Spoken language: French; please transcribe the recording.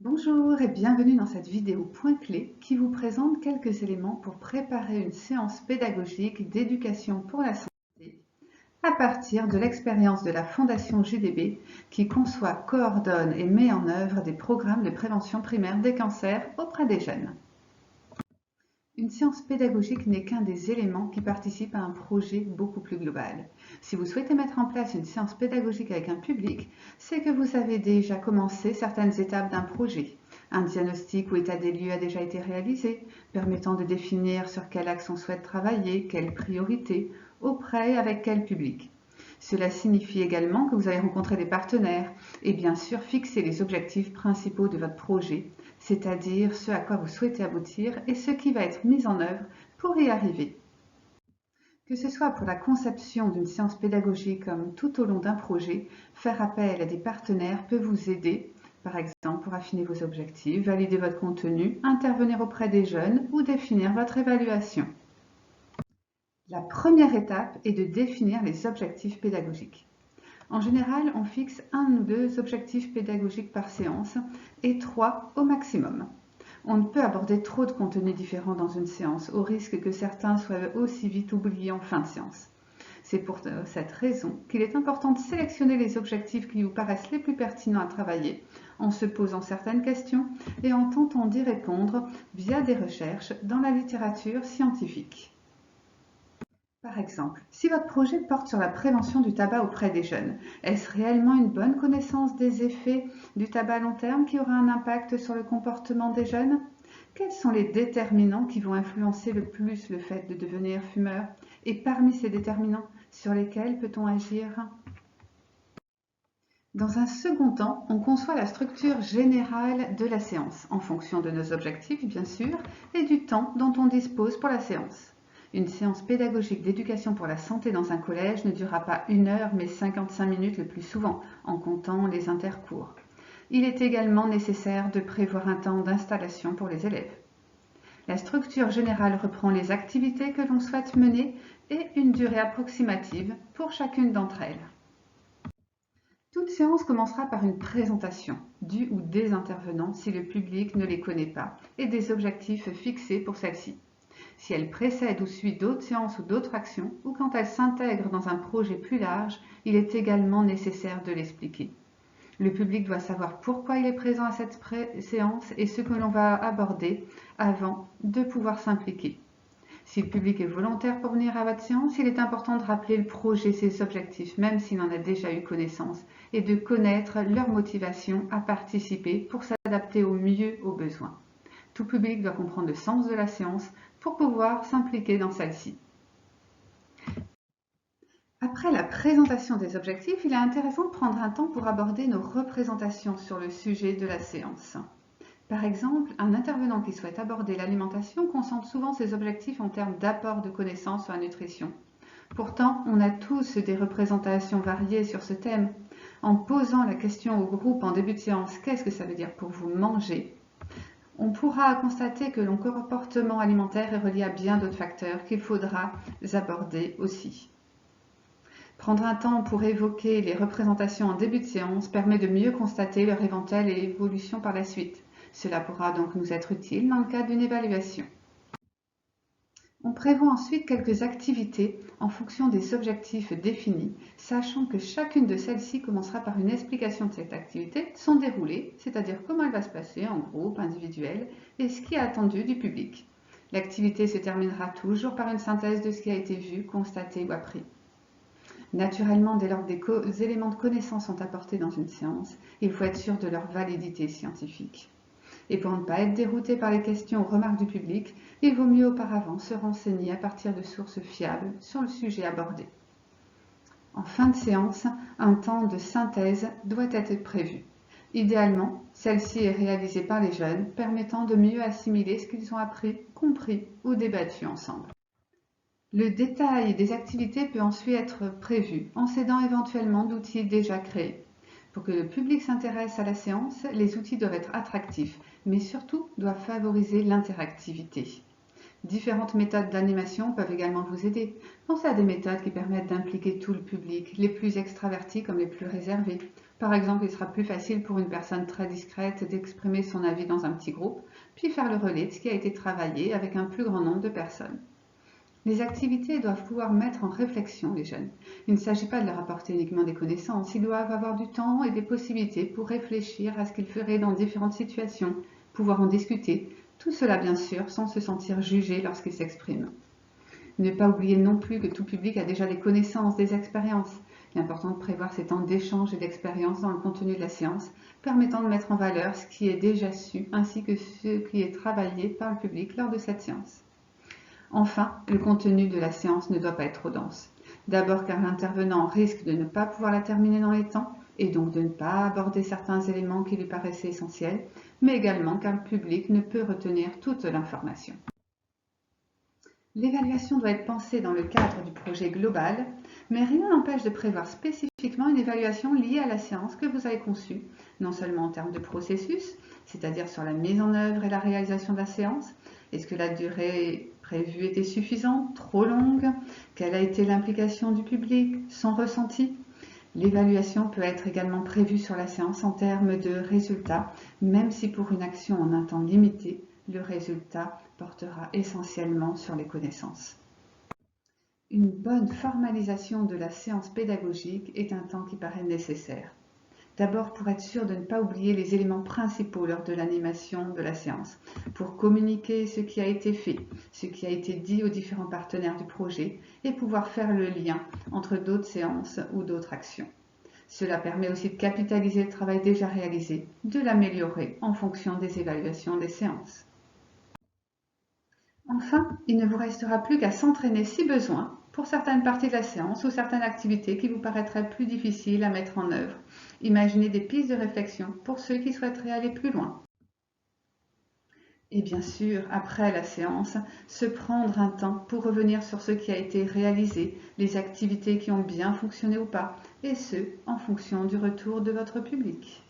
Bonjour et bienvenue dans cette vidéo point clé qui vous présente quelques éléments pour préparer une séance pédagogique d'éducation pour la santé à partir de l'expérience de la Fondation JDB qui conçoit, coordonne et met en œuvre des programmes de prévention primaire des cancers auprès des jeunes. Une séance pédagogique n'est qu'un des éléments qui participent à un projet beaucoup plus global. Si vous souhaitez mettre en place une séance pédagogique avec un public, c'est que vous avez déjà commencé certaines étapes d'un projet. Un diagnostic ou état des lieux a déjà été réalisé, permettant de définir sur quel axe on souhaite travailler, quelles priorités, auprès et avec quel public. Cela signifie également que vous avez rencontré des partenaires et bien sûr fixer les objectifs principaux de votre projet, c'est-à-dire ce à quoi vous souhaitez aboutir et ce qui va être mis en œuvre pour y arriver. Que ce soit pour la conception d'une séance pédagogique comme tout au long d'un projet, faire appel à des partenaires peut vous aider, par exemple pour affiner vos objectifs, valider votre contenu, intervenir auprès des jeunes ou définir votre évaluation. La première étape est de définir les objectifs pédagogiques. En général, on fixe 1 ou 2 objectifs pédagogiques par séance et 3 au maximum. On ne peut aborder trop de contenus différents dans une séance, au risque que certains soient aussi vite oubliés en fin de séance. C'est pour cette raison qu'il est important de sélectionner les objectifs qui vous paraissent les plus pertinents à travailler, en se posant certaines questions et en tentant d'y répondre via des recherches dans la littérature scientifique. Par exemple, si votre projet porte sur la prévention du tabac auprès des jeunes, est-ce réellement une bonne connaissance des effets du tabac à long terme qui aura un impact sur le comportement des jeunes? Quels sont les déterminants qui vont influencer le plus le fait de devenir fumeur? Et parmi ces déterminants, sur lesquels peut-on agir? Dans un second temps, on conçoit la structure générale de la séance, en fonction de nos objectifs bien sûr, et du temps dont on dispose pour la séance. Une séance pédagogique d'éducation pour la santé dans un collège ne durera pas 1 heure mais 55 minutes le plus souvent, en comptant les intercours. Il est également nécessaire de prévoir un temps d'installation pour les élèves. La structure générale reprend les activités que l'on souhaite mener et une durée approximative pour chacune d'entre elles. Toute séance commencera par une présentation du ou des intervenants si le public ne les connaît pas et des objectifs fixés pour celle-ci. Si elle précède ou suit d'autres séances ou d'autres actions, ou quand elle s'intègre dans un projet plus large, il est également nécessaire de l'expliquer. Le public doit savoir pourquoi il est présent à cette séance et ce que l'on va aborder avant de pouvoir s'impliquer. Si le public est volontaire pour venir à votre séance, il est important de rappeler le projet, ses objectifs, même s'il en a déjà eu connaissance, et de connaître leur motivation à participer pour s'adapter au mieux aux besoins. Tout public doit comprendre le sens de la séance pour pouvoir s'impliquer dans celle-ci. Après la présentation des objectifs, il est intéressant de prendre un temps pour aborder nos représentations sur le sujet de la séance. Par exemple, un intervenant qui souhaite aborder l'alimentation concentre souvent ses objectifs en termes d'apport de connaissances sur la nutrition. Pourtant, on a tous des représentations variées sur ce thème. En posant la question au groupe en début de séance, qu'est-ce que ça veut dire pour vous manger? On pourra constater que le comportement alimentaire est relié à bien d'autres facteurs qu'il faudra aborder aussi. Prendre un temps pour évoquer les représentations en début de séance permet de mieux constater leur éventuelle évolution par la suite. Cela pourra donc nous être utile dans le cadre d'une évaluation. On prévoit ensuite quelques activités en fonction des objectifs définis, sachant que chacune de celles-ci commencera par une explication de cette activité, de son déroulé, c'est-à-dire comment elle va se passer en groupe, individuel, et ce qui est attendu du public. L'activité se terminera toujours par une synthèse de ce qui a été vu, constaté ou appris. Naturellement, dès lors que des éléments de connaissance sont apportés dans une séance, il faut être sûr de leur validité scientifique. Et pour ne pas être dérouté par les questions ou remarques du public, il vaut mieux auparavant se renseigner à partir de sources fiables sur le sujet abordé. En fin de séance, un temps de synthèse doit être prévu. Idéalement, celle-ci est réalisée par les jeunes, permettant de mieux assimiler ce qu'ils ont appris, compris ou débattu ensemble. Le détail des activités peut ensuite être prévu en s'aidant éventuellement d'outils déjà créés. Pour que le public s'intéresse à la séance, les outils doivent être attractifs, mais surtout doivent favoriser l'interactivité. Différentes méthodes d'animation peuvent également vous aider. Pensez à des méthodes qui permettent d'impliquer tout le public, les plus extravertis comme les plus réservés, Par exemple, il sera plus facile pour une personne très discrète d'exprimer son avis dans un petit groupe, puis faire le relais de ce qui a été travaillé avec un plus grand nombre de personnes. Les activités doivent pouvoir mettre en réflexion les jeunes. Il ne s'agit pas de leur apporter uniquement des connaissances, ils doivent avoir du temps et des possibilités pour réfléchir à ce qu'ils feraient dans différentes situations, pouvoir en discuter, tout cela bien sûr sans se sentir jugés lorsqu'ils s'expriment. Ne pas oublier non plus que tout public a déjà des connaissances, des expériences. Il est important de prévoir ces temps d'échange et d'expérience dans le contenu de la séance, permettant de mettre en valeur ce qui est déjà su ainsi que ce qui est travaillé par le public lors de cette séance. Enfin, le contenu de la séance ne doit pas être trop dense. D'abord car l'intervenant risque de ne pas pouvoir la terminer dans les temps et donc de ne pas aborder certains éléments qui lui paraissaient essentiels, mais également car le public ne peut retenir toute l'information. L'évaluation doit être pensée dans le cadre du projet global, mais rien n'empêche de prévoir spécifiquement une évaluation liée à la séance que vous avez conçue, non seulement en termes de processus, c'est-à-dire sur la mise en œuvre et la réalisation de la séance. Est-ce que la durée prévue était suffisante, trop longue? Quelle a été l'implication du public, son ressenti? L'évaluation peut être également prévue sur la séance en termes de résultats, même si pour une action en un temps limité, le résultat portera essentiellement sur les connaissances. Une bonne formalisation de la séance pédagogique est un temps qui paraît nécessaire. D'abord pour être sûr de ne pas oublier les éléments principaux lors de l'animation de la séance, pour communiquer ce qui a été fait, ce qui a été dit aux différents partenaires du projet et pouvoir faire le lien entre d'autres séances ou d'autres actions. Cela permet aussi de capitaliser le travail déjà réalisé, de l'améliorer en fonction des évaluations des séances. Enfin, il ne vous restera plus qu'à s'entraîner si besoin pour certaines parties de la séance ou certaines activités qui vous paraîtraient plus difficiles à mettre en œuvre. Imaginez des pistes de réflexion pour ceux qui souhaiteraient aller plus loin. Et bien sûr, après la séance, se prendre un temps pour revenir sur ce qui a été réalisé, les activités qui ont bien fonctionné ou pas, et ce, en fonction du retour de votre public.